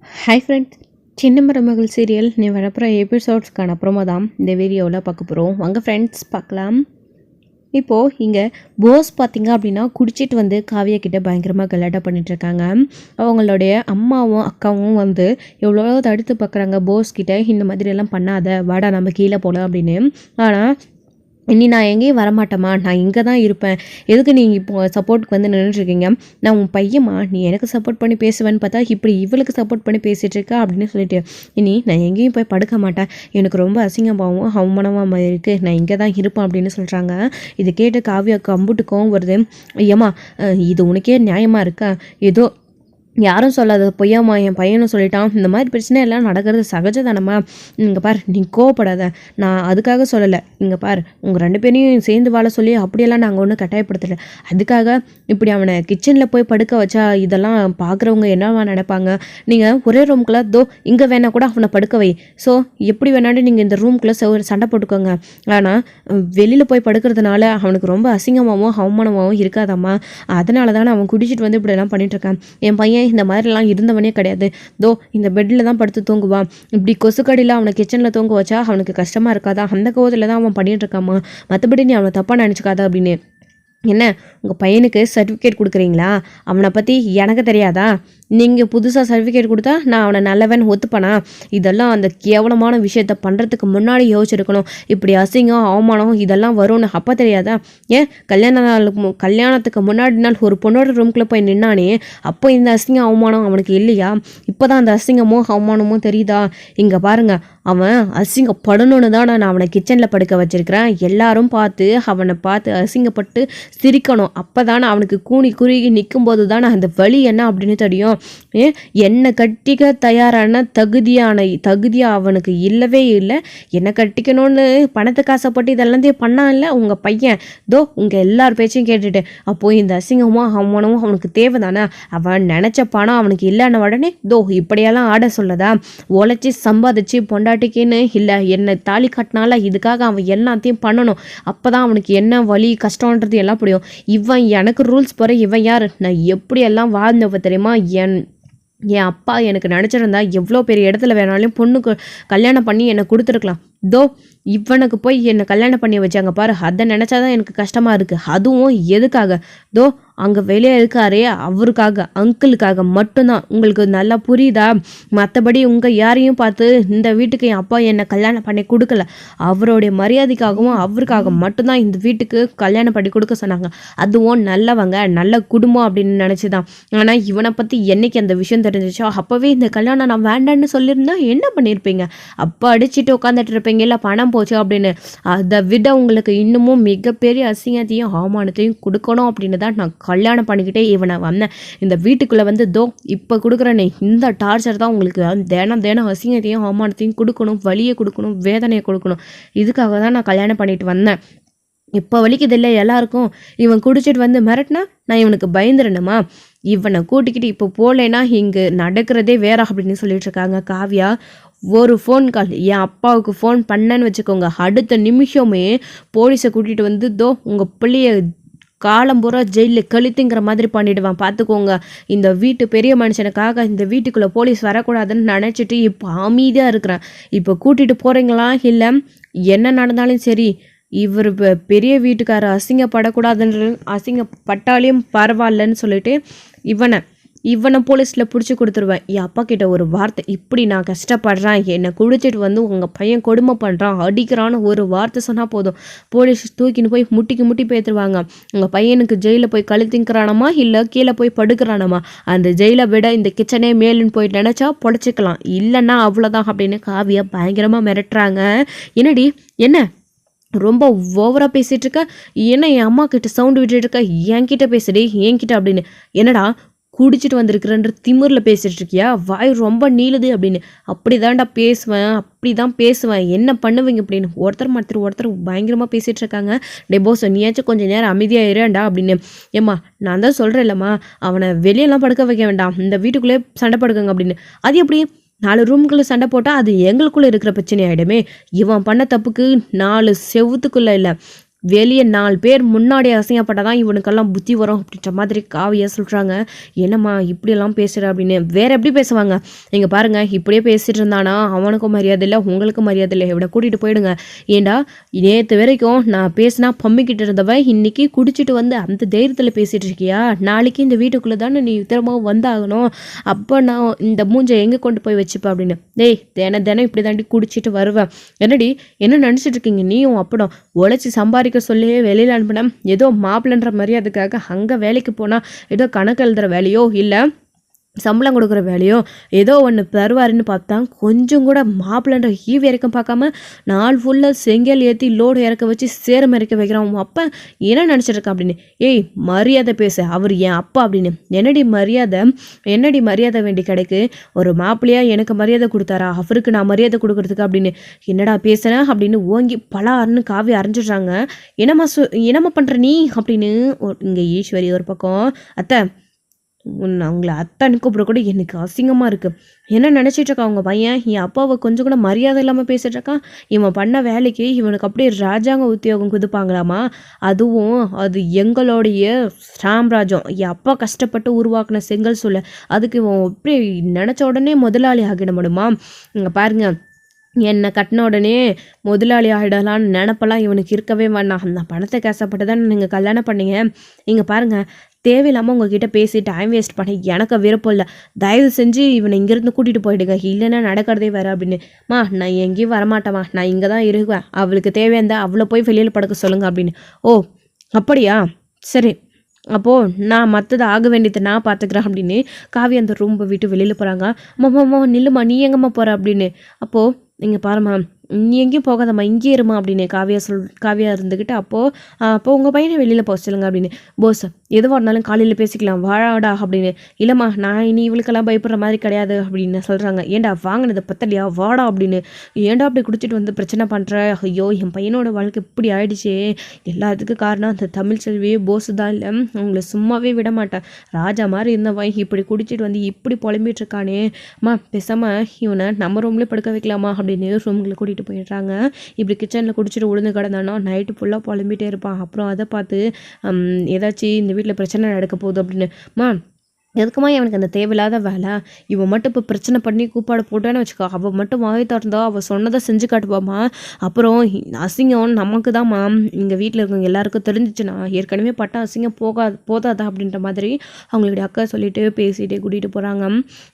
Hi friends, சின்ன மருமகள் serial நீ வரப்புற எபிசோட்ஸ்க்கான அப்புறமா தான் இந்த வீடியோவில் பார்க்க போகிறோம். வாங்க ஃப்ரெண்ட்ஸ் பார்க்கலாம். இப்போது இங்கே போஸ் பார்த்திங்க அப்படின்னா குடிச்சிட்டு வந்து காவியா கிட்டே பயங்கரமாக கலாட்டா பண்ணிகிட்ருக்காங்க. அவங்களுடைய அம்மாவும் அக்காவும் வந்து எவ்வளோ தடுத்து பார்க்குறாங்க போஸ் கிட்டே, இந்த மாதிரியெல்லாம் பண்ணாத, வாடா நம்ம கீழே போகலாம் அப்படின்னு. ஆனால் இனி நான் எங்கேயும் வரமாட்டேம்மா, நான் இங்கே தான் இருப்பேன், எதுக்கு நீங்கள் இப்போ சப்போர்ட்டுக்கு வந்து நின்றுட்டுருக்கீங்க, நான் உன் பையம்மா, நீ எனக்கு சப்போர்ட் பண்ணி பேசுவேன்னு பார்த்தா இப்படி இவளுக்கு சப்போர்ட் பண்ணி பேசிகிட்ருக்கா அப்படின்னு சொல்லிட்டு, இனி நான் எங்கேயும் போய் படுக்க மாட்டேன், எனக்கு ரொம்ப அசிங்கமாகவும் அவமானமாக இருக்குது, நான் இங்கே தான் இருப்பேன் அப்படின்னு சொல்கிறாங்க. இது கேட்டு காவியாவுக்கு அம்புட்டுக்கவும் வருது. ஐயம்மா, இது உனக்கே நியாயமாக இருக்கா, ஏதோ யாரும் சொல்லாத பொய்யாம்மா என் பையனும் சொல்லிட்டான், இந்த மாதிரி பிரச்சனை எல்லாம் நடக்கிறது சகஜதானம்மா, இங்கே பார் நீ கோவப்படாத, நான் அதுக்காக சொல்லலை, இங்கே பார் உங்கள் 2 பேரையும் சேர்ந்து வாழ சொல்லி அப்படியெல்லாம் நாங்கள் ஒன்றும் கட்டாயப்படுத்தலை, அதுக்காக இப்படி அவனை கிச்சனில் போய் படுக்க வச்சா இதெல்லாம் பார்க்குறவங்க என்னவா நினைப்பாங்க, நீங்கள் ஒரே ரூம்குள்ளே இங்கே வேணால் கூட அவனை படுக்க வை, ஸோ எப்படி வேணாலும் நீங்கள் இந்த ரூம்குள்ளே சண்டை போட்டுக்கோங்க, ஆனால் வெளியில் போய் படுக்கிறதுனால அவனுக்கு ரொம்ப அசிங்கமாகவும் அவமானமாகவும் இருக்காதாம்மா, அதனால தானே அவன் குடிச்சிட்டு வந்து இப்படியெல்லாம் பண்ணிகிட்ருக்கான், என் பையன் இந்த மாதிரிலாம் இருந்தவனே கிடையாது, இந்த பெட்டில் தான் படுத்து தூங்குவான், இப்படி கொசுக்கடியில் அவனை கிச்சனில் தூங்க வச்சா அவனுக்கு கஷ்டமாக இருக்காதா, அந்த கோவத்தில் தான் அவன் பண்ணிகிட்டு இருக்காமா, மற்றபடி நீ அவனை தப்பாக நினச்சிக்காதா அப்படின்னு. என்ன உங்கள் பையனுக்கு சர்டிஃபிகேட் கொடுக்குறீங்களா, அவனை பற்றி எனக்கு தெரியாதா, நீங்கள் புதுசாக சர்டிஃபிகேட் கொடுத்தா நான் அவனை நல்லவன் ஒத்துப்பனா, இதெல்லாம் அந்த கேவலமான விஷயத்த பண்ணுறதுக்கு முன்னாடி யோசிச்சிருக்கணும், இப்படி அசிங்கம் அவமானம் இதெல்லாம் வரும்னு அப்போ தெரியாதா, ஏன் கல்யாணத்துக்கு முன்னாடி நாள் ஒரு பொண்ணோட ரூம்குள்ளே போய் நின்னானே, அப்போ இந்த அசிங்கம் அவமானம் அவனுக்கு இல்லையா, இப்போ தான் அந்த அசிங்கமோ அவமானமோ தெரியுதா, இங்கே பாருங்கள் அவன் அசிங்கப்படணும்னு தான் நான் அவனை கிச்சனில் படுக்க வச்சிருக்கிறேன், எல்லாரும் பார்த்து அவனை பார்த்து அசிங்கப்பட்டு சிரிக்கணும், அப்போ தானே அவனுக்கு கூனி குறுகி நிற்கும்போது தானே அந்த வலி என்ன அப்படின்னு தெரியும், என்னை கட்டிக்க தயாரான தகுதியாக அவனுக்கு இல்லவே இல்லை, என்னை கட்டிக்கணும்னு பணத்துக்கு ஆசைப்பட்டு இதெல்லாம் பண்ணா இல்லை உங்கள் பையன், உங்கள் எல்லார் பேச்சையும் கேட்டுட்டு, அப்போது இந்த அசிங்கமோ அவமானமோ அவனுக்கு தேவை தானே, அவன் நினச்ச பணம் அவனுக்கு இல்லைன்ன உடனே இப்படியெல்லாம் ஆட சொல்லதா, உழைச்சி சம்பாதிச்சு பொண்டாட்டிக்குன்னு இல்லை என்னை தாலி கட்டினால இதுக்காக அவன் எல்லாத்தையும் பண்ணணும், அப்போ தான் அவனுக்கு என்ன வலி கஷ்டன்றது எல்லாம் புரியும், இவன் எனக்கு ரூல்ஸ் போகிற இவன் யார், நான் எப்படியெல்லாம் வாழ்ந்தவ தெரியுமா, என் அப்பா எனக்கு நினச்சிருந்தா எவ்வளோ பெரிய இடத்துல வேணாலும் பொண்ணுக்கு கல்யாணம் பண்ணி என்னை கொடுத்துருக்கலாம், இவனுக்கு போய் என்னை கல்யாணம் பண்ணி வச்சாங்க பாரு, அதை நினச்சாதான் எனக்கு கஷ்டமாக இருக்குது, அதுவும் எதுக்காக, அங்கே வெளியே இருக்காரே அவருக்காக, அங்கிளுக்காக மட்டும்தான், உங்களுக்கு நல்லா புரியுதா, மற்றபடி உங்கள் யாரையும் பார்த்து இந்த வீட்டுக்கு என் அப்பா என்னை கல்யாணம் பண்ணி கொடுக்கல, அவருடைய மரியாதைக்காகவும் அவருக்காக மட்டும்தான் இந்த வீட்டுக்கு கல்யாணம் பண்ணி கொடுக்க சொன்னாங்க, அதுவும் நல்லவங்க நல்ல குடும்பம் அப்படின்னு நினச்சி தான், ஆனால் இவனை பற்றி என்னைக்கு அந்த விஷயம் தெரிஞ்சிச்சோ அப்போவே இந்த கல்யாணம் நான் வேண்டான்னு சொல்லியிருந்தா என்ன பண்ணியிருப்பீங்க, அப்போ அடிச்சுட்டு உட்காந்துட்டு இருப்பீங்க, இல்லை பணம் போச்சு அப்படின்னு, அதை விட உங்களுக்கு இன்னமும் மிகப்பெரிய அசிங்கத்தையும் அவமானத்தையும் கொடுக்கணும் அப்படின்னு தான் நான் கல்யாணம் பண்ணிக்கிட்டே இவனை வந்தேன், இந்த வீட்டுக்குள்ளே வந்து இப்போ கொடுக்குறேனே இந்த டார்ச்சர் தான் உங்களுக்கு தினம் அசிங்கத்தையும் அவமானத்தையும் கொடுக்கணும், வலியை கொடுக்கணும், வேதனையை கொடுக்கணும், இதுக்காக தான் நான் கல்யாணம் பண்ணிட்டு வந்தேன், இப்போ வலிக்குது இல்லை எல்லாருக்கும், இவன் குடிச்சிட்டு வந்து மிரட்டினா நான் இவனுக்கு பயந்துடணுமா, இவனை கூட்டிக்கிட்டு இப்போ போகலைன்னா இங்கே நடக்கிறதே வேற அப்படின்னு சொல்லிட்டு இருக்காங்க காவியா. ஒரு ஃபோன் கால் என் அப்பாவுக்கு ஃபோன் பண்ணேன்னு வச்சுக்கோங்க, அடுத்த நிமிஷமே போலீஸை கூட்டிகிட்டு வந்து உங்கள் பிள்ளைய காலம்பூரா ஜெயிலில் கழுத்துங்கிற மாதிரி பண்ணிவிடுவான் பார்த்துக்கோங்க, இந்த வீட்டு பெரிய மனுஷனுக்காக இந்த வீட்டுக்குள்ளே போலீஸ் வரக்கூடாதுன்னு நினச்சிட்டு இப்போ அமைதியாக இருக்கிறேன், இப்போ கூட்டிகிட்டு போகிறீங்களா இல்லை என்ன நடந்தாலும் சரி, இவர் பெரிய வீட்டுக்காரர் அசிங்கப்படக்கூடாதுன்ற அசிங்கப்பட்டாலையும் பரவாயில்லன்னு சொல்லிட்டு இவனை போலீஸில் பிடிச்சி கொடுத்துருவேன், என் அப்பா கிட்ட ஒரு வார்த்தை, இப்படி நான் கஷ்டப்படுறேன், என்னை குடிச்சிட்டு வந்து உங்கள் பையன் கொடுமை பண்ணுறான் அடிக்கிறான்னு ஒரு வார்த்தை சொன்னால் போதும், போலீஸ் தூக்கின்னு போய் முட்டி பேத்துருவாங்க, உங்கள் பையனுக்கு ஜெயிலில் போய் கழுத்திங்கிறானமா இல்லை கீழே போய் படுக்கிறானமா, அந்த ஜெயிலை விட இந்த கிச்சனே மேலுன்னு போய் நினச்சா பொழைச்சிக்கலாம், இல்லைன்னா அவ்வளோதான் அப்படின்னு காவியா பயங்கரமாக மிரட்டுறாங்க. என்னடி என்ன ரொம்ப ஓவராக பேசிகிட்டு இருக்க, என்ன என் அம்மா கிட்ட சவுண்டு விட்டுட்டு இருக்க, என்கிட்ட பேசுடி என்கிட்ட அப்படின்னு, என்னடா குடிச்சிட்டு வந்திருக்கிறன்ற திமிரில் பேசிகிட்டு இருக்கியா, வாய் ரொம்ப நீளுது அப்படின்னு, அப்படி தான் பேசுவேன் என்ன பண்ணுவீங்க அப்படின்னு ஒருத்தர் பயங்கரமாக பேசிகிட்டு இருக்காங்க. டெபோஸ் நீயாச்சும் கொஞ்சம் நேரம் அமைதியாக இருண்டா அப்படின்னு, ஏம்மா நான் தான் சொல்கிறேன் இல்லைம்மா அவனை வெளியெல்லாம் படுக்க வைக்க வேண்டாம், இந்த வீட்டுக்குள்ளே சண்டை படுக்குங்க அப்படின்னு, அது எப்படி 4 ரூம்குள்ளே சண்டை போட்டால் அது எங்களுக்குள்ளே இருக்கிற பிரச்சனை ஆகிடுமே, இவன் பண்ண தப்புக்கு 4 செவுத்துக்குள்ளே இல்லை வெளியே 4 பேர் முன்னாடி அசிங்கப்பட்டாதான் இவனுக்கெல்லாம் புத்தி வரும் அப்படின்ற மாதிரி காவியா சொல்கிறாங்க. என்னம்மா இப்படியெல்லாம் பேசுகிற அப்படின்னு. வேற எப்படி பேசுவாங்க? இங்கே பாருங்கள், இப்படியே பேசிட்டு இருந்தானா அவனுக்கும் மரியாதை இல்லை, உங்களுக்கும் மரியாதை இல்லை, இவனை கூட்டிகிட்டு போயிடுங்க. ஏண்டா நேற்று வரைக்கும் நான் பேசினா பம்மிக்கிட்டு இருந்தவன் இன்னைக்கு குடிச்சிட்டு வந்து அந்த தைரியத்தில் பேசிகிட்டு இருக்கியா? நாளைக்கு இந்த வீட்டுக்குள்ளே தானே நீ திரும்பவும் வந்தாகணும். அப்போ நான் இந்த மூஞ்சை எங்கே கொண்டு போய் வச்சுப்பேன் அப்படின்னு. டேய் தினம் இப்படி தாண்டி குடிச்சிட்டு வருவேன். என்னடி என்ன நினச்சிட்டு இருக்கீங்க? நீயும் அப்படம் உழைச்சி சம்பாதிக்க சொல்லி வெளியில் அனுப்பினேன். ஏதோ மாப்பிள்ளன்ற மரியாதைக்காக அங்கே வேலைக்கு போனால் ஏதோ கணக்கு எழுதுகிற வேலையோ இல்லை சம்பளம் கொடுக்குற வேலையோ ஏதோ ஒன்று தருவாருன்னு பார்த்தா கொஞ்சம் கூட மாப்பிள்ளன்ற ஈவு இறக்கம் பார்க்காம நாள் ஃபுல்லாக செங்கல் ஏற்றி லோடு இறக்க வச்சு சேரம் இறக்க வைக்கிறான். உன் அப்பா என்ன நினச்சிருக்கா அப்படின்னு. ஏய் மரியாதை பேச, அவர் என் அப்பா அப்படின்னு. என்னடி மரியாதை வேண்டி கிடைக்கு? ஒரு மாப்பிள்ளையாக எனக்கு மரியாதை கொடுத்தாரா? அவருக்கு நான் மரியாதை கொடுக்குறதுக்கு அப்படின்னு. என்னடா பேசுகிறேன் அப்படின்னு ஓங்கி பலாருன்னு காவி அரைஞ்சிடுறாங்க. என்னம்மா பண்ணுற நீ அப்படின்னு. இங்கே ஈஸ்வரி ஒரு பக்கம், அத்தை அவங்கள அத்தான்னு கூப்பிட கூட எனக்கு அசிங்கமாக இருக்குது. என்ன நினச்சிட்டு இருக்கா அவங்க பையன்? என் அப்பாவை கொஞ்சம் கூட மரியாதை இல்லாமல் பேசிகிட்டு இருக்கான். இவன் பண்ண வேலைக்கு இவனுக்கு அப்படியே ராஜாங்க உத்தியோகம் கொடுப்பாங்களாமா. அதுவும் அது எங்களுடைய சாம்ராஜ்யம். என் அப்பா கஷ்டப்பட்டு உருவாக்குன செங்கல் சொல்ல அதுக்கு இவன் அப்படியே நினச்ச உடனே முதலாளி ஆகிட முடியுமா? இங்கே பாருங்கள், என்னை கட்டின உடனே முதலாளி ஆகிடலான்னு நினப்பெல்லாம் இவனுக்கு இருக்கவே வேண்டாம். அந்த பணத்தை கஷ்டப்பட்டு தான் நீங்கள் கல்யாணம் பண்ணீங்க. இங்கே பாருங்கள், தேவையில்லாமல் உங்ககிட்ட பேசி டைம் வேஸ்ட் பண்ண எனக்கு விருப்பம் இல்லை. தயவு செஞ்சு இவனை இங்கேருந்து கூட்டிகிட்டு போயிடுங்க, இல்லைன்னா நடக்கிறதே வேறு அப்படின்னு. நான் எங்கேயும் வரமாட்டேம்மா, நான் இங்கே தான் இருக்குவேன். அவளுக்கு தேவையாந்தா அவளை போய் வெளியில் படுக்க சொல்லுங்கள் அப்படின்னு. ஓ அப்படியா, சரி, அப்போது நான் மற்றது ஆக வேண்டியதை நான் பார்த்துக்கிறேன் அப்படின்னு காவி அந்த ரூம்பை விட்டு வெளியில் போகிறாங்க. அம்மா நில்லுமா, நீ எங்கம்மா போகிற அப்படின்னு. அப்போது நீங்கள் பாரும்மா, நீ எங்கேயும் போகாதம்மா, இங்கே இருமா அப்படின்னு காவியா இருந்துக்கிட்டு அப்போது உங்கள் பையனை வெளியில் போக சொல்லுங்க அப்படின்னு. போஸ் எதுவாக இருந்தாலும் காலையில் பேசிக்கலாம் வாடா அப்படின்னு. இல்லைம்மா நான் இனி இவளுக்கெல்லாம் பயப்படுற மாதிரி கிடையாது அப்படின்னு சொல்கிறாங்க. ஏண்டா வாங்கினதை பத்தலையா, வாடா அப்படின்னு. ஏண்டா அப்படி குடிச்சிட்டு வந்து பிரச்சனை பண்ணுற? ஐயோ என் பையனோட வாழ்க்கை இப்படி ஆயிடுச்சே. எல்லாத்துக்கும் காரணம் அந்த தமிழ் செல்வி போஸ் தான். இல்லை அவங்கள சும்மாவே விட மாட்டேன். ராஜா மாதிரி இருந்தவன் இப்படி குடிச்சிட்டு வந்து இப்படி புலம்பிட்டு இருக்கானே. பேசாமல் இவனை நம்ம ரூம்லேயே படுக்க வைக்கலாமா அப்படின்னு ரூம்களை கூட்டிகிட்டு போயிடுறாங்க. இப்படி கிச்சனில் குடிச்சிட்டு உழுந்து கிடந்தானோ நைட்டு ஃபுல்லாக புலம்பிகிட்டே இருப்பான். அப்புறம் அதை பார்த்து ஏதாச்சும் இந்த வீட்டில் பிரச்சனை நடக்க போகுது அப்படின்னு. எதுக்குமா அவனுக்கு அந்த தேவையில்லாத வேலை? இவன் மட்டும் இப்போ பிரச்சனை பண்ணி கூப்பாடு போட்டான்னு வச்சுக்கோ, அவள் மட்டும் வாய் திறந்தா அவள் சொன்னதை செஞ்சு காட்டுவாமா. அப்புறம் அசிங்கம் நமக்கு தான்மா. எங்கள் வீட்டில் இருக்கவங்க எல்லாருக்கும் தெரிஞ்சிச்சுன்னா ஏற்கனவே பட்ட அசிங்கம் போதாதா அப்படின்ற மாதிரி அவங்களுடைய அக்கா சொல்லிட்டு பேசிகிட்டே கூட்டிகிட்டு போகிறாங்க.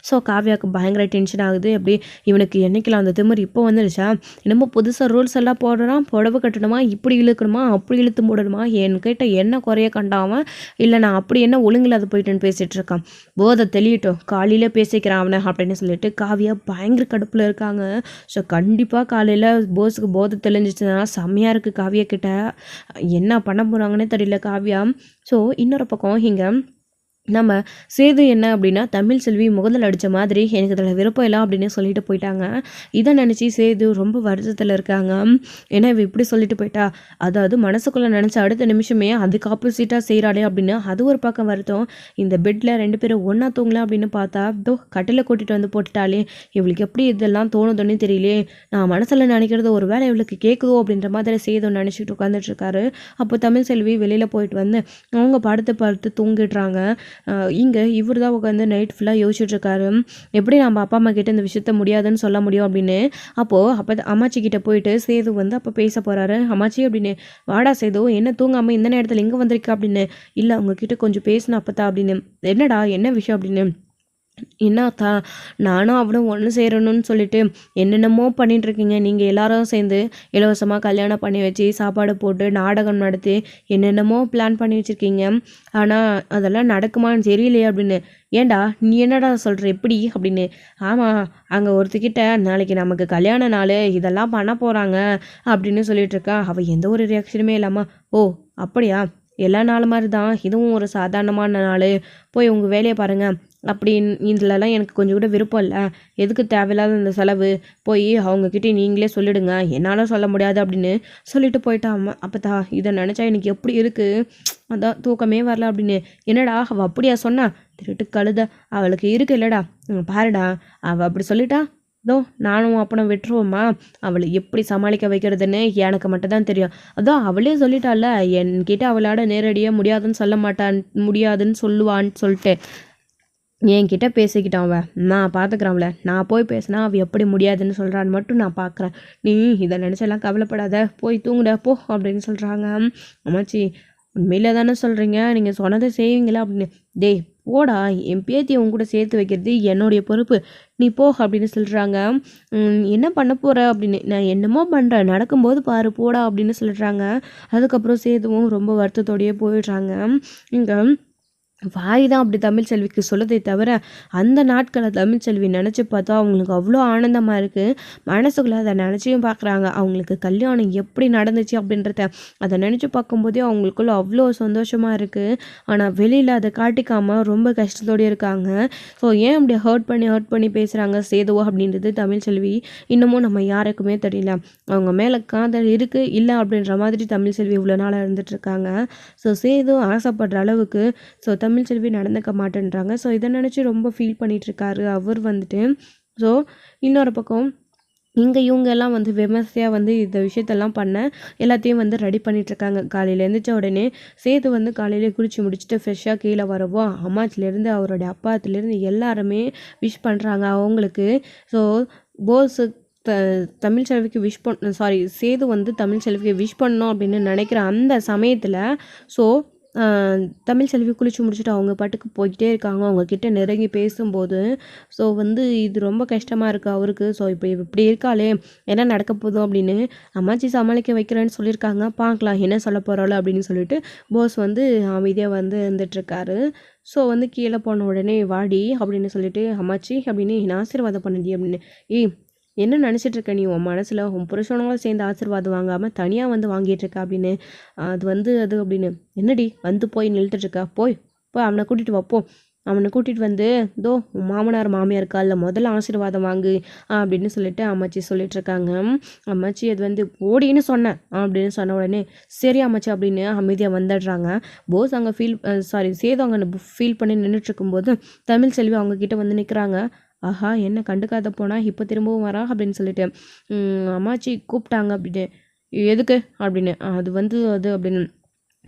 ஸோ காவியாவுக்கு பயங்கர டென்ஷன் ஆகுது. அப்படி இவனுக்கு என்னைக்கெல்லாம் அந்த திமிர் இப்போ வந்துடுச்சா? என்னமோ புதுசாக ரூல்ஸ் எல்லாம் போடுறான். புடவை கட்டணுமா, இப்படி இழுக்கணுமா, அப்படி இழுத்து போடணுமா, என்கிட்ட என்ன குறைய கண்டாவன், இல்லை நான் அப்படி என்ன ஒழுங்கில் அதை போயிட்டுன்னு பேசிகிட்டு இருக்கான். போதை தெளியட்டும், காலையில் பேசிக்கிறான் அவனை அப்படின்னு சொல்லிட்டு காவியா பயங்கர கடுப்பில் இருக்காங்க. ஸோ கண்டிப்பாக காலையில் போஸுக்கு போதை தெளிஞ்சிச்சுன்னா செம்மையாக இருக்குது காவியா கிட்ட. என்ன பண்ண போகிறாங்கன்னே தெரியல காவியா. ஸோ இன்னொரு பக்கம் இங்கே நம்ம சேது என்ன அப்படின்னா தமிழ் செல்வி முகத்தில் அடித்த மாதிரி எனக்கு இதில் விருப்பம் இல்லை அப்படின்னு சொல்லிட்டு போயிட்டாங்க. இதை நினச்சி சேது ரொம்ப வருத்தத்தில் இருக்காங்க. ஏன்னா இவ இப்படி சொல்லிட்டு போயிட்டா, அதாவது மனசுக்குள்ளே நினச்ச அடுத்த நிமிஷமே அதுக்கு ஆப்போசிட்டாக செய்கிறாளே அப்படின்னு அது ஒரு பக்கம் வருத்தம். இந்த பெட்டில் 2 பேரும் ஒன்றா தூங்கலாம் அப்படின்னு பார்த்தா கட்டில் கூட்டிகிட்டு வந்து போட்டுட்டாலே. இவளுக்கு எப்படி இதெல்லாம் தோணுதுன்னு தெரியலையே. நான் மனசில் நினைக்கிறது ஒரு வேளை இவளுக்கு கேட்குதோ அப்படின்ற மாதிரி சேது நினச்சிட்டு உட்காந்துட்டு இருக்காரு. அப்போ தமிழ் செல்வி வெளியில் போயிட்டு வந்து அவங்க படுத்து தூங்கிடுறாங்க. இங்கே இவர் தான் உட்காந்து நைட் ஃபுல்லாக யோசிச்சுட்ருக்காரு. எப்படி நம்ம அப்பா அம்மா கிட்ட இந்த விஷயத்த முடியாதுன்னு சொல்ல முடியும் அப்படின்னு. அப்போ அம்மாச்சி கிட்ட போயிட்டு சேது வந்து அப்போ பேச போகிறாரு. அம்மாச்சி அப்படின்னு, வாடா சேது என்ன தூங்காமல் இந்த நேரத்தில் எங்கே வந்திருக்கா அப்படின்னு. இல்லை உங்ககிட்ட கொஞ்சம் பேசணும் அப்போதான் அப்படின்னு. என்னடா என்ன விஷயம் அப்படின்னு. என்னத்தா நானும் அவனும் ஒன்று சேரணும்னு சொல்லிட்டு என்னென்னமோ பண்ணிகிட்ருக்கீங்க. நீங்கள் எல்லாரும் சேர்ந்து இலவசமாக கல்யாணம் பண்ணி வச்சு சாப்பாடு போட்டு நாடகம் நடத்தி என்னென்னமோ பிளான் பண்ணி வச்சுருக்கீங்க. ஆனால் அதெல்லாம் நடக்குமான்னு தெரியலையே அப்படின்னு. ஏண்டா நீ என்னடா சொல்கிற எப்படி அப்படின்னு. ஆமாம் அங்கே ஒருத்திக்கிட்ட நாளைக்கு நமக்கு கல்யாண நாள் இதெல்லாம் பண்ண போகிறாங்க அப்படின்னு சொல்லிகிட்ருக்கா. அவள் எந்த ஒரு ரியாக்ஷனுமே இல்லாமல், ஓ அப்படியா, எல்லா நாள் மாதிரி தான் இதுவும் ஒரு சாதாரணமான நாள், போய் உங்கள் வேலையை பாருங்கள் அப்படின்னு. இதிலலாம் எனக்கு கொஞ்சம் கூட விருப்பம் இல்லை. எதுக்கு தேவையில்லாத இந்த செலவு, போய் அவங்கக்கிட்டே நீங்களே சொல்லிடுங்க, என்னால் சொல்ல முடியாது அப்படின்னு சொல்லிட்டு போயிட்டான். அப்போதா இதை நினச்சா எனக்கு எப்படி இருக்குது, அதான் தூக்கமே வரல அப்படின்னு. என்னடா அவள் அப்படியா சொன்னா, திருட்டு கழுத, அவளுக்கு இருக்கு இல்லைடா, பாருடா அவள் அப்படி சொல்லிட்டா, இதோ நானும் அப்பனை விட்டுருவோம்மா, அவளை எப்படி சமாளிக்க வைக்கிறதுன்னு எனக்கு மட்டும் தான் தெரியும். அதான் அவளே சொல்லிட்டால, என்கிட்ட அவளாட நேரடியாக முடியாதுன்னு சொல்ல மாட்டான், முடியாதுன்னு சொல்லுவான்னு சொல்லிட்டு என்கிட்ட பேசிக்கிட்டான் அவன். நான் பார்த்துக்கிறேன்ல, நான் போய் பேசினா அவள் எப்படி முடியாதுன்னு சொல்கிறான்னு மட்டும் நான் பார்க்குறேன். நீ இதை நினச்செல்லாம் கவலைப்படாத, போய் தூங்குட போ அப்படின்னு சொல்கிறாங்க. அம்மாச்சி உண்மையில தானே சொல்கிறீங்க, நீங்கள் சொன்னதை செய்வீங்களா அப்படின்னு. டேய் போடா, என் பேத்தியை உன் கூட சேர்த்து வைக்கிறது என்னுடைய பொறுப்பு, நீ போ அப்படின்னு சொல்கிறாங்க. என்ன பண்ண போகிற அப்படின்னு. நான் என்னமோ பண்ணுறேன், நடக்கும்போது பாரு போடா அப்படின்னு சொல்கிறாங்க. அதுக்கப்புறம் சேதுவும் ரொம்ப வருத்தத்தோடையே போயிடுறாங்க. இங்கே வாய் தான் அப்படி தமிழ்ச்செல்விக்கு சொல்லுதே தவிர அந்த நாட்களை தமிழ்ச்செல்வி நினச்சி பார்த்தா அவங்களுக்கு அவ்வளோ ஆனந்தமாக இருக்குது. மனசுக்குள்ளே அதை நினச்சியும் பார்க்குறாங்க. அவங்களுக்கு கல்யாணம் எப்படி நடந்துச்சு அப்படின்றத அதை நினச்சி பார்க்கும்போதே அவங்களுக்குள்ள அவ்வளோ சந்தோஷமாக இருக்குது. ஆனால் வெளியில் அதை காட்டிக்காமல் ரொம்ப கஷ்டத்தோடு இருக்காங்க. ஸோ ஏன் அப்படி ஹர்ட் பண்ணி பேசுகிறாங்க சேதுவோ அப்படின்றது தமிழ்ச்செல்வி இன்னமும் நம்ம யாருக்குமே தெரியல. அவங்க மேலே காதல் இருக்குது இல்லை அப்படின்ற மாதிரி தமிழ்ச்செல்வி இவ்வளோ நாளாக இருந்துகிட்ருக்காங்க. ஸோ சேது ஆசைப்படுற அளவுக்கு ஸோ தமிழ்ச்செல்வி நடந்துக்க மாட்டேன்றாங்க. ஸோ இதை நினச்சி ரொம்ப ஃபீல் பண்ணிகிட்ருக்காரு அவர் வந்துட்டு. ஸோ இன்னொரு பக்கம் இங்கே இவங்க எல்லாம் வந்து விமர்சையாக வந்து இந்த விஷயத்தெல்லாம் பண்ண எல்லாத்தையும் வந்து ரெடி பண்ணிகிட்ருக்காங்க. காலையில் எழுந்திரிச்ச உடனே சேது வந்து காலையிலே குளித்து முடிச்சுட்டு ஃப்ரெஷ்ஷாக கீழே வரவோ அம்மாச்சிலேருந்து அவருடைய அப்பாத்துலேருந்து எல்லாருமே விஷ் பண்ணுறாங்க அவங்களுக்கு. ஸோ போஸு தமிழ்ச்செல்விக்கு சேது வந்து தமிழ்ச்செல்விக்கு விஷ் பண்ணோம் அப்படின்னு நினைக்கிற அந்த சமயத்தில் ஸோ தமிழ்ச்செல்வி குளிச்சு முடிச்சுட்டு அவங்க பாட்டுக்கு போய்கிட்டே இருக்காங்க. அவங்கக்கிட்ட நெருங்கி பேசும்போது ஸோ வந்து இது ரொம்ப கஷ்டமாக இருக்குது அவருக்கு. ஸோ இப்படி இருக்காளே என்ன நடக்க போதும் அப்படின்னு அம்மாச்சி சமாளிக்க வைக்கிறேன்னு சொல்லியிருக்காங்க. பார்க்கலாம் என்ன சொல்ல போகிறாளோ அப்படின்னு சொல்லிட்டு போஸ் வந்து அமைதியாக வந்து இருந்துகிட்ருக்காரு. ஸோ வந்து கீழே போன உடனே வாடி அப்படின்னு சொல்லிட்டு அம்மாச்சி அப்படின்னு என்ன ஆசீர்வாதம் பண்ணுடி அப்படின்னு. என்ன நினச்சிட்டு இருக்க நீ உன் மனசில் உன் புருஷனோட சேர்ந்து ஆசீர்வாதம் வாங்காமல் தனியாக வந்து வாங்கிட்டு இருக்க அப்படின்னு. அது அப்படின்னு. என்னடி வந்து போய் நிறுத்துட்ருக்கா, போய் அவனை கூட்டிகிட்டு வைப்போம், அவனை கூட்டிகிட்டு வந்து இதோ உன் மாமனார் மாமியார் காலில் முதல்ல ஆசீர்வாதம் வாங்கு அப்படின்னு சொல்லிட்டு அம்மாச்சி சொல்லிட்டுருக்காங்க. அம்மாச்சி அது வந்து ஓடின்னு சொன்னேன் அப்படின்னு சொன்ன உடனே சரி அம்மாச்சி அப்படின்னு அமைதியாக வந்துடுறாங்க. போஸ் அங்கே சேது அங்கே ஃபீல் பண்ணி நின்றுட்டுருக்கும்போது தமிழ்ச்செல்வி அவங்கக்கிட்ட வந்து நிற்கிறாங்க. ஆஹா என்ன கண்டுக்காத போனால் இப்போ திரும்பவும் வரா அப்படின்னு சொல்லிட்டு அம்மாச்சி கூப்பிட்டாங்க அப்படின்னு. எதுக்கு அப்படின்னு. அது அப்படின்னு.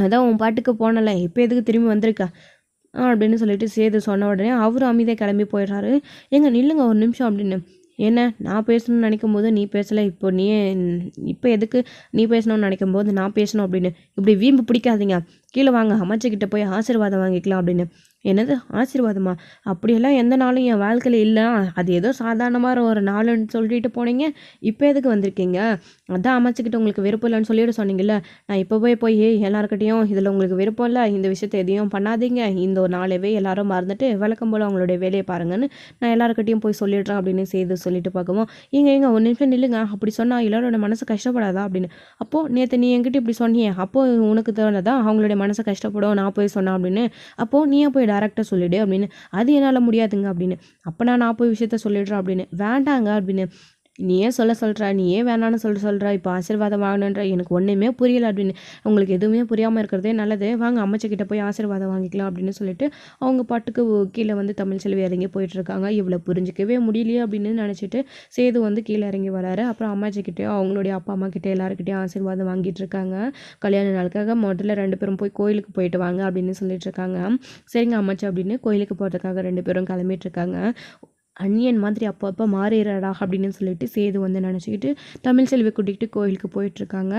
அதான் உன் பாட்டுக்கு போனல, இப்போ எதுக்கு திரும்பி வந்திருக்கா அப்படின்னு சொல்லிட்டு சேது சொன்ன உடனே அவரும் அமைதியாக கிளம்பி போயிடுறாரு. ஏங்க நில்லுங்க ஒரு நிமிஷம் அப்படின்னு. என்ன நான் பேசணும்னு நினைக்கும் போது நீ பேசலை, இப்போ எதுக்கு நீ பேசணும்னு நினைக்கும் போது நான் பேசணும் அப்படின்னு. இப்படி வீம்பு பிடிக்காதீங்க, கீழே வாங்க அம்மாச்சிக்கிட்ட போய் ஆசீர்வாதம் வாங்கிக்கலாம் அப்படின்னு. என்னது ஆசீர்வாதமா? அப்படியெல்லாம் எந்த நாளும் என் வாழ்க்கையில் இல்லை, அது ஏதோ சாதாரணமாக ஒரு நாளுன்னு சொல்லிட்டு போனீங்க, இப்போ எதுக்கு வந்திருக்கீங்க? அதான் அம்மாச்சிக்கிட்ட உங்களுக்கு விருப்பம் இல்லைன்னு சொல்லிட்டு சொன்னீங்கல்ல, நான் இப்போ போய் எல்லாருக்கிட்டையும் இதில் உங்களுக்கு விருப்பம் இல்லை, இந்த விஷயத்தை எதையும் பண்ணாதீங்க, இந்த ஒரு நாளவே எல்லாரும் மறந்துட்டு வழக்கம் போல் அவங்களுடைய வேலையை பாருங்கன்னு நான் எல்லாருக்கிட்டையும் போய் சொல்லிடுறேன் அப்படின்னு சொல்லிட்டு பார்க்கவும் எங்க ஒரு நிமிஷம் நில்லுங்க, அப்படி சொன்னால் எல்லாரோட மனசு கஷ்டப்படாதா அப்படின்னு. அப்போது நேற்று நீ என்கிட்ட இப்படி சொன்னியே, அப்போது உனக்கு தோணுதான் அவங்களுடைய மனசை கஷ்டப்படும் நான் போய் சொன்னேன் அப்படின்னு. அப்போது நீயே போய் டேரக்டாக சொல்லிவிடு அப்படின்னு. அது என்னால் முடியாதுங்க அப்படின்னு. அப்போ நான் போய் விஷயத்த சொல்லிடுறேன் அப்படின்னு. வேண்டாங்க அப்படின்னு. நீயே சொல்கிற, நீயே வேணான்னு சொல்கிற, இப்போ ஆசீர்வாதம் வாங்கணுன்ற எனக்கு ஒன்றுமே புரியலை அப்படின்னு. உங்களுக்கு எதுவுமே புரியாமல் இருக்கிறதே நல்லது, வாங்க அம்மாச்சிக்கிட்ட போய் ஆசீர்வாதம் வாங்கிக்கலாம் அப்படின்னு சொல்லிட்டு அவங்க பாட்டுக்கு கீழே வந்து தமிழ்ச்செல்வி இறங்கி போயிட்டுருக்காங்க. இவ்வளோ புரிஞ்சிக்கவே முடியலையே அப்படின்னு நினச்சிட்டு சேது வந்து கீழே இறங்கி வராரு. அப்புறம் அம்மாச்சிக்கிட்டேயும் அவங்களுடைய அப்பா அம்மா கிட்டே எல்லாருக்கிட்டையும் ஆசீர்வாதம் வாங்கிட்டு இருக்காங்க. கல்யாண நாளுக்காக முதல்ல 2 பேரும் போய் கோயிலுக்கு போயிட்டு வாங்க அப்படின்னு சொல்லிட்டு இருக்காங்க. சரிங்க அம்மாச்சி அப்படின்னு கோயிலுக்கு போகிறதுக்காக 2 பேரும் கிளம்பிட்டு இருக்காங்க. அந்நியன் மாதிரி அப்பப்போ மாறிடுறடா அப்படின்னு சொல்லிட்டு சேது வந்து நினச்சிக்கிட்டு தமிழ்ச்செல்வி கூட்டிகிட்டு கோயிலுக்கு போயிட்டுருக்காங்க.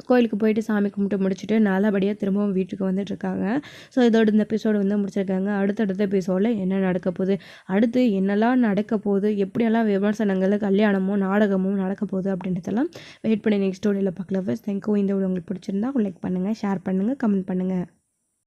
கோயிலுக்கு போயிட்டு சாமி கும்பிட்டு முடிச்சுட்டு நல்லபடியாக திரும்பவும் வீட்டுக்கு வந்துட்டுருக்காங்க. ஸோ இதோட இந்த எபிசோடு வந்து முடிச்சிருக்காங்க. அடுத்தடுத்த எபிசோடில் என்ன நடக்க போகுது, அடுத்து என்னெல்லாம் நடக்க போகுது, எப்படியெல்லாம் விமர்சனங்கள் கல்யாணமும் நாடகமும் நடக்க போகுது அப்படின்றதெல்லாம் வெயிட் பண்ணி நெக்ஸ்ட் வீடியோவில் பார்க்கலாம். தேங்க்யூ. இந்த வீடியோ உங்களுக்கு பிடிச்சிருந்தா லைக் பண்ணுங்கள், ஷேர் பண்ணுங்கள், கமெண்ட் பண்ணுங்கள்.